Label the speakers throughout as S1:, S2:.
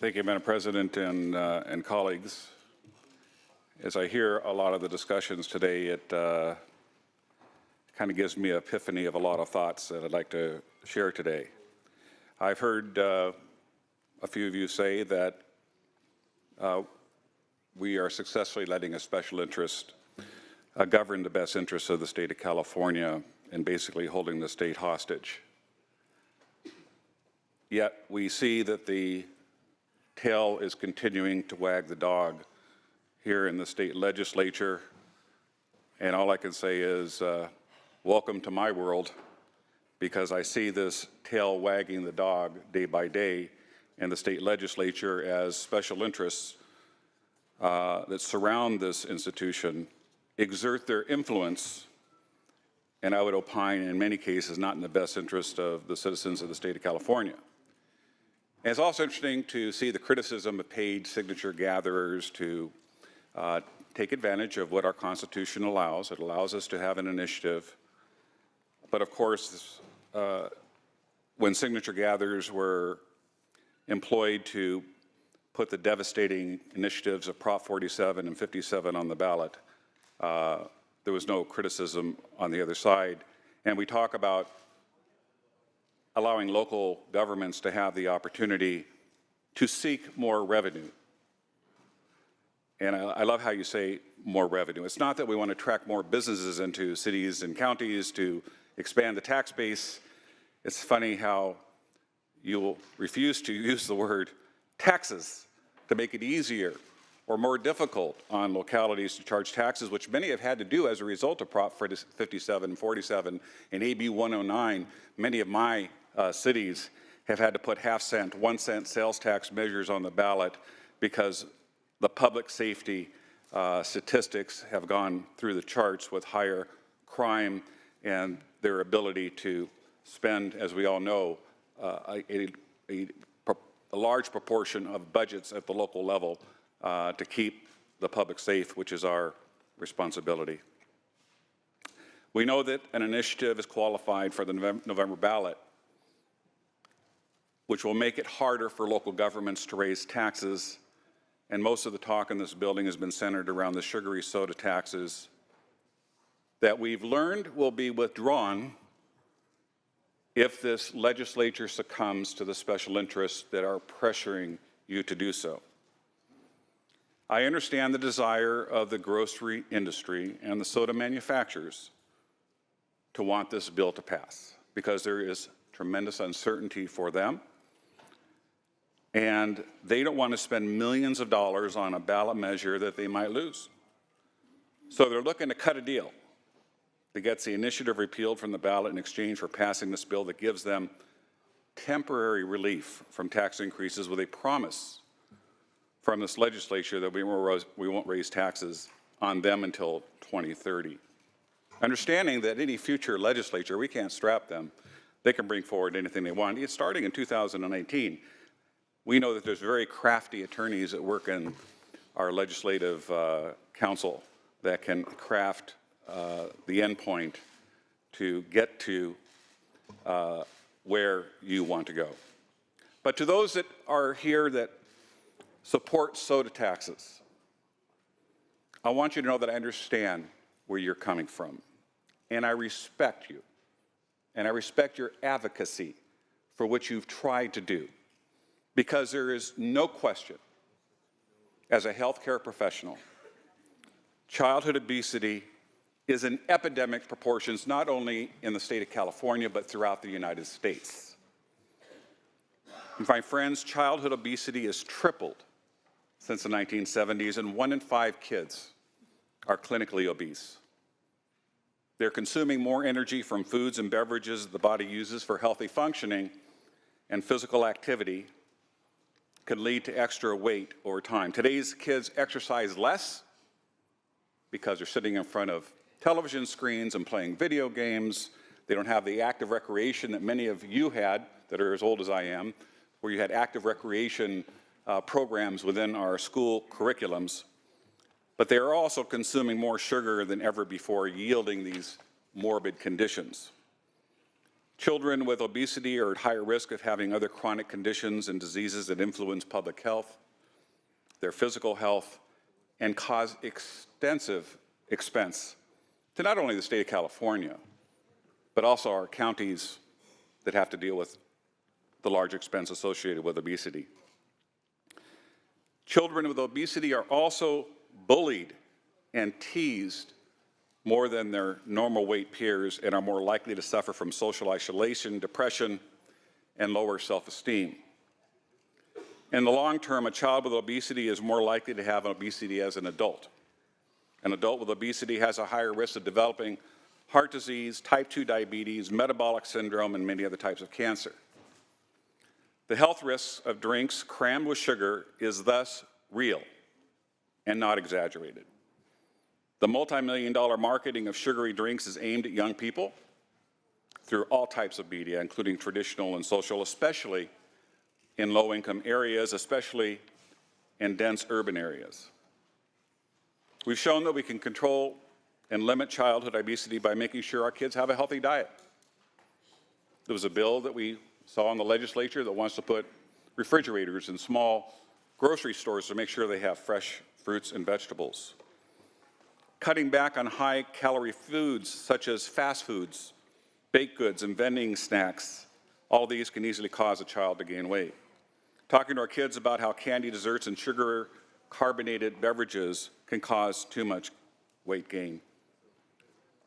S1: Thank you, Madam President and colleagues. As I hear a lot of the discussions today, it kind of gives me an epiphany of a lot of thoughts that I'd like to share today. I've heard a few of you say that we are successfully letting a special interest govern the best interests of the state of California and basically holding the state hostage. Yet we see that the tail is continuing to wag the dog here in the state legislature, and all I can say is welcome to my world, because I see this tail wagging the dog day by day in the state legislature as special interests that surround this institution exert their influence, and I would opine in many cases not in the best interest of the citizens of the state of California. And it's also interesting to see the criticism of paid signature gatherers to take advantage of what our Constitution allows. It allows us to have an initiative. But of course, when signature gatherers were employed to put the devastating initiatives of Prop 47 and 57 on the ballot, there was no criticism on the other side. And we talk about allowing local governments to have the opportunity to seek more revenue. And I love how you say more revenue. It's not that we want to attract more businesses into cities and counties to expand the tax base. It's funny how you'll refuse to use the word taxes to make it easier or more difficult on localities to charge taxes, which many have had to do as a result of Prop 57 and 47 and AB 109. Many of my cities have had to put half-cent, 1-cent sales tax measures on the ballot because the public safety statistics have gone through the charts with higher crime and their ability to spend, as we all know, a large proportion of budgets at the local level to keep the public safe, which is our responsibility. We know that an initiative is qualified for the November ballot, which will make it harder for local governments to raise taxes. And most of the talk in this building has been centered around the sugary soda taxes that we've learned will be withdrawn if this legislature succumbs to the special interests that are pressuring you to do so. I understand the desire of the grocery industry and the soda manufacturers to want this bill to pass because there is tremendous uncertainty for them. And they don't want to spend millions of dollars on a ballot measure that they might lose. So they're looking to cut a deal that gets the initiative repealed from the ballot in exchange for passing this bill that gives them temporary relief from tax increases with a promise from this legislature that we won't raise taxes on them until 2030. Understanding that any future legislature, we can't strap them. They can bring forward anything they want. It's starting in 2019. We know that there's very crafty attorneys that work in our legislative council that can craft the endpoint to get to where you want to go. But to those that are here that support soda taxes, I want you to know that I understand where you're coming from. And I respect you. And I respect your advocacy for what you've tried to do. Because there is no question, as a healthcare professional, childhood obesity is in epidemic proportions, not only in the state of California, but throughout the United States. And my friends, childhood obesity has tripled since the 1970s, and 1 in 5 kids are clinically obese. They're consuming more energy from foods and beverages the body uses for healthy functioning, and physical activity can lead to extra weight over time. Today's kids exercise less because they're sitting in front of television screens and playing video games. They don't have the active recreation that many of you had that are as old as I am, where you had active recreation programs within our school curriculums. But they are also consuming more sugar than ever before, yielding these morbid conditions. Children with obesity are at higher risk of having other chronic conditions and diseases that influence public health, their physical health, and cause extensive expense to not only the state of California, but also our counties that have to deal with the large expense associated with obesity. Children with obesity are also bullied and teased more than their normal weight peers and are more likely to suffer from social isolation, depression, and lower self-esteem. In the long term, a child with obesity is more likely to have obesity as an adult. An adult with obesity has a higher risk of developing heart disease, type 2 diabetes, metabolic syndrome, and many other types of cancer. The health risks of drinks crammed with sugar is thus real and not exaggerated. The multi-million-dollar marketing of sugary drinks is aimed at young people through all types of media, including traditional and social, especially in low-income areas, especially in dense urban areas. We've shown that we can control and limit childhood obesity by making sure our kids have a healthy diet. There was a bill that we saw in the legislature that wants to put refrigerators in small grocery stores to make sure they have fresh fruits and vegetables. Cutting back on high-calorie foods such as fast foods, baked goods, and vending snacks. All of these can easily cause a child to gain weight. Talking to our kids about how candy, desserts, and sugar-carbonated beverages can cause too much weight gain.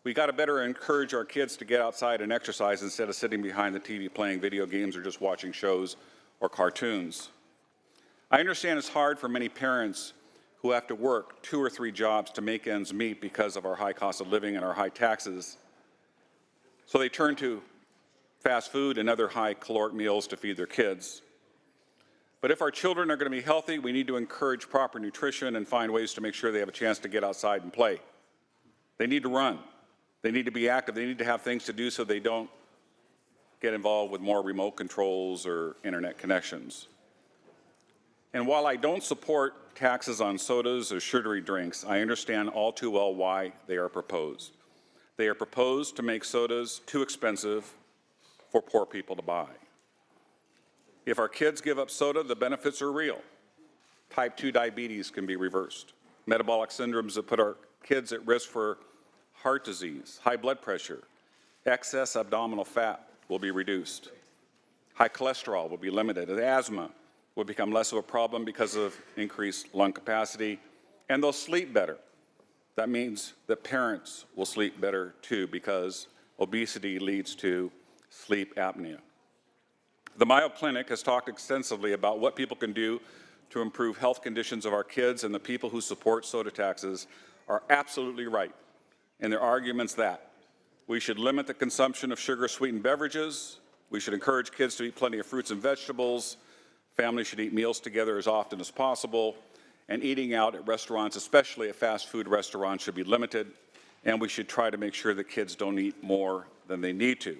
S1: We got to better encourage our kids to get outside and exercise instead of sitting behind the TV playing video games or just watching shows or cartoons. I understand it's hard for many parents who have to work 2 or 3 jobs to make ends meet because of our high cost of living and our high taxes. So they turn to fast food and other high caloric meals to feed their kids. But if our children are going to be healthy, we need to encourage proper nutrition and find ways to make sure they have a chance to get outside and play. They need to run. They need to be active. They need to have things to do so they don't get involved with more remote controls or internet connections. And while I don't support taxes on sodas or sugary drinks, I understand all too well why they are proposed. They are proposed to make sodas too expensive for poor people to buy. If our kids give up soda, the benefits are real. Type 2 diabetes can be reversed. Metabolic syndromes that put our kids at risk for heart disease, high blood pressure, excess abdominal fat will be reduced. High cholesterol will be limited. Asthma will become less of a problem because of increased lung capacity, and they'll sleep better. That means that parents will sleep better too, because obesity leads to sleep apnea. The Mayo Clinic has talked extensively about what people can do to improve health conditions of our kids, and the people who support soda taxes are absolutely right in their arguments that we should limit the consumption of sugar-sweetened beverages, we should encourage kids to eat plenty of fruits and vegetables, families should eat meals together as often as possible, and eating out at restaurants, especially at fast food restaurants, should be limited, and we should try to make sure that kids don't eat more than they need to.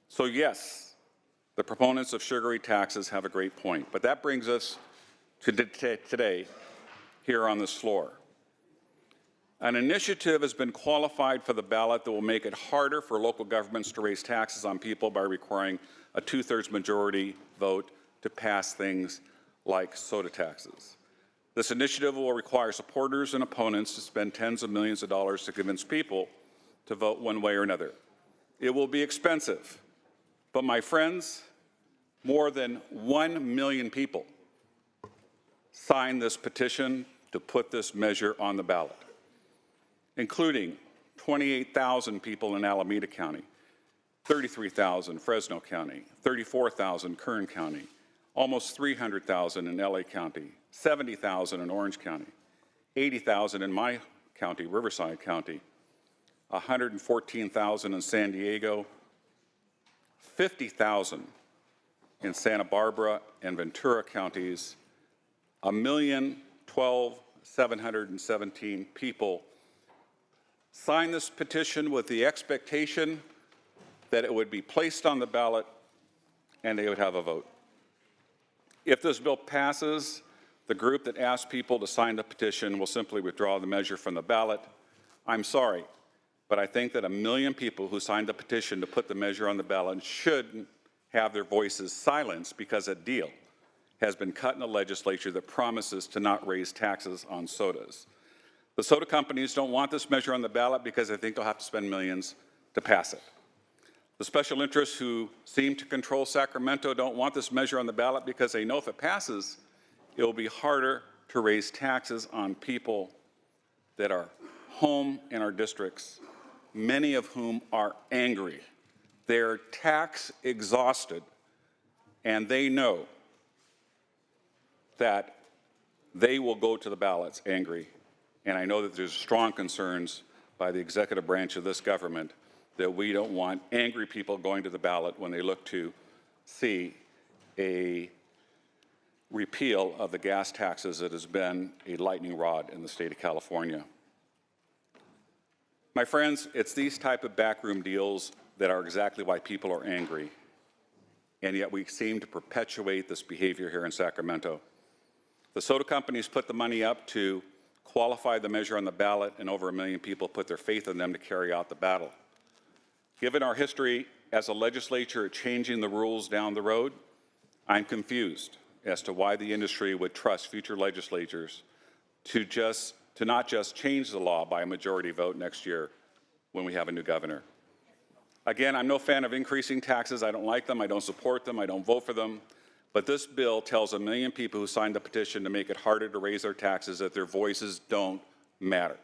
S1: So yes, the proponents of sugary taxes have a great point, but that brings us to today here on this floor. An initiative has been qualified for the ballot that will make it harder for local governments to raise taxes on people by requiring a 2/3 majority vote to pass things like soda taxes. This initiative will require supporters and opponents to spend tens of millions of dollars to convince people to vote one way or another. It will be expensive, but my friends, more than 1 million people signed this petition to put this measure on the ballot, including 28,000 people in Alameda County, 33,000 Fresno County, 34,000 Kern County, almost 300,000 in LA County, 70,000 in Orange County, 80,000 in my county, Riverside County, 114,000 in San Diego, 50,000 in Santa Barbara and Ventura counties, 1,012,717 people signed this petition with the expectation that it would be placed on the ballot and they would have a vote. If this bill passes, the group that asked people to sign the petition will simply withdraw the measure from the ballot. I'm sorry, but I think that 1 million people who signed the petition to put the measure on the ballot shouldn't have their voices silenced because a deal has been cut in the legislature that promises to not raise taxes on sodas. The soda companies don't want this measure on the ballot because they think they'll have to spend millions to pass it. The special interests who seem to control Sacramento don't want this measure on the ballot because they know if it passes, it will be harder to raise taxes on people that are home in our districts, many of whom are angry. They're tax exhausted, and they know that they will go to the ballots angry. And I know that there's strong concerns by the executive branch of this government that we don't want angry people going to the ballot when they look to see a repeal of the gas taxes that has been a lightning rod in the state of California. My friends, it's these type of backroom deals that are exactly why people are angry, and yet we seem to perpetuate this behavior here in Sacramento. The soda companies put the money up to qualify the measure on the ballot, and over 1 million people put their faith in them to carry out the battle. Given our history as a legislature changing the rules down the road, I'm confused as to why the industry would trust future legislatures to not just change the law by a majority vote next year when we have a new governor. Again, I'm no fan of increasing taxes. I don't like them. I don't support them. I don't vote for them. But this bill tells 1 million people who signed the petition to make it harder to raise their taxes that their voices don't matter.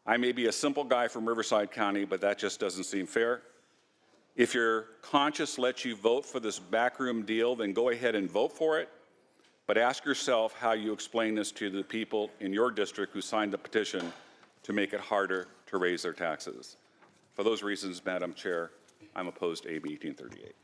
S1: I may be a simple guy from Riverside County, but that just doesn't seem fair. If your conscience lets you vote for this backroom deal, then go ahead and vote for it. But ask yourself how you explain this to the people in your district who signed the petition to make it harder to raise their taxes. For those reasons, Madam Chair, I'm opposed to AB 1838.